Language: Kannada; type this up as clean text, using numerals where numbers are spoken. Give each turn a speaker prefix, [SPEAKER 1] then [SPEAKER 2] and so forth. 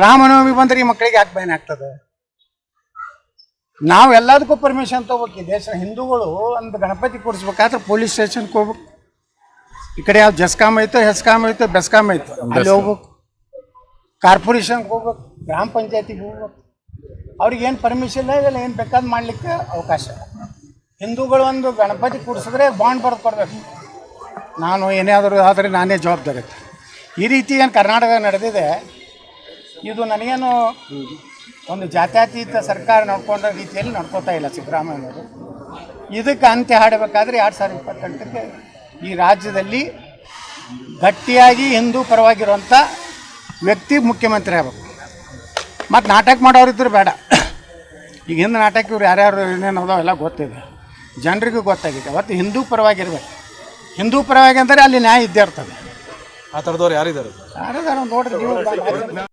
[SPEAKER 1] ರಾಮನವಮಿ ಬಂದ್ರೆ ಈ ಮಕ್ಕಳಿಗೆ ಯಾಕೆ ಭಯನ ಆಗ್ತದೆ? ನಾವು ಎಲ್ಲದಕ್ಕೂ ಪರ್ಮಿಷನ್ ತೊಗೋಬೇಕು. ಈ ದೇಶ ಹಿಂದೂಗಳು ಒಂದು ಗಣಪತಿ ಕೂರಿಸ್ಬೇಕಾದ್ರೆ ಪೊಲೀಸ್ ಸ್ಟೇಷನ್ಗೆ ಹೋಗ್ಬೇಕು. ಈ ಕಡೆ ಯಾವ ಜಸ್ಕಾಮ್ ಐತೋ, ಹೆಸ್ಕಾಮ್ ಐತೋ, ಬೆಸ್ಕಾಮ್ ಐತೋ ಅಲ್ಲಿ ಹೋಗ್ಬೇಕು. ಕಾರ್ಪೊರೇಷನ್ಗೆ ಹೋಗ್ಬೇಕು, ಗ್ರಾಮ ಪಂಚಾಯತಿಗೆ ಹೋಗ್ಬೇಕು. ಅವ್ರಿಗೆ ಏನು ಪರ್ಮಿಷನ್ ಇಲ್ಲ, ಏನು ಬೇಕಾದ್ ಮಾಡಲಿಕ್ಕೆ ಅವಕಾಶ. ಹಿಂದೂಗಳು ಒಂದು ಗಣಪತಿ ಕೂರಿಸಿದ್ರೆ ಬಾಂಡ್ ಬರೆದು ಕೊಡಬೇಕು. ನಾನು ಏನೇ ಆದರೂ ಆದರೆ ನಾನೇ ಜವಾಬ್ದಾರಿ. ಈ ರೀತಿ ಏನು ಕರ್ನಾಟಕ ನಡೆದಿದೆ, ಇದು ನನಗೇನು ಒಂದು ಜಾತ್ಯತೀತ ಸರ್ಕಾರ ನಡ್ಕೊಂಡ ರೀತಿಯಲ್ಲಿ ನಡ್ಕೋತಾ ಇಲ್ಲ ಸಿದ್ದರಾಮಯ್ಯನವರು. ಇದಕ್ಕೆ ಅಂತ್ಯ ಹಾಡಬೇಕಾದ್ರೆ 2028ಕ್ಕೆ ಈ ರಾಜ್ಯದಲ್ಲಿ ಗಟ್ಟಿಯಾಗಿ ಹಿಂದೂ ಪರವಾಗಿರುವಂಥ ವ್ಯಕ್ತಿ ಮುಖ್ಯಮಂತ್ರಿ ಆಗಬೇಕು. ಮತ್ತು ನಾಟಕ ಮಾಡೋರಿದ್ರು ಬೇಡ. ಈಗ ಹಿಂದೆ ನಾಟಕ ಇವ್ರು ಯಾರ್ಯಾರು ಏನೇನು ಅದಾವೆಲ್ಲ ಗೊತ್ತಿದೆ, ಜನರಿಗೂ ಗೊತ್ತಾಗಿದೆ. ಅವತ್ತು ಹಿಂದೂ ಪರವಾಗಿರ್ಬೇಕು. ಹಿಂದೂ ಪರವಾಗಿ ಅಂದರೆ ಅಲ್ಲಿ ನ್ಯಾಯ ಇದ್ದೇ ಇರ್ತದೆ.
[SPEAKER 2] ಆ ಥರದವ್ರು ಯಾರಿದ್ದಾರೆ?
[SPEAKER 1] ಯಾರಿದಾರ ನೋಡ್ರಿ ನೀವು.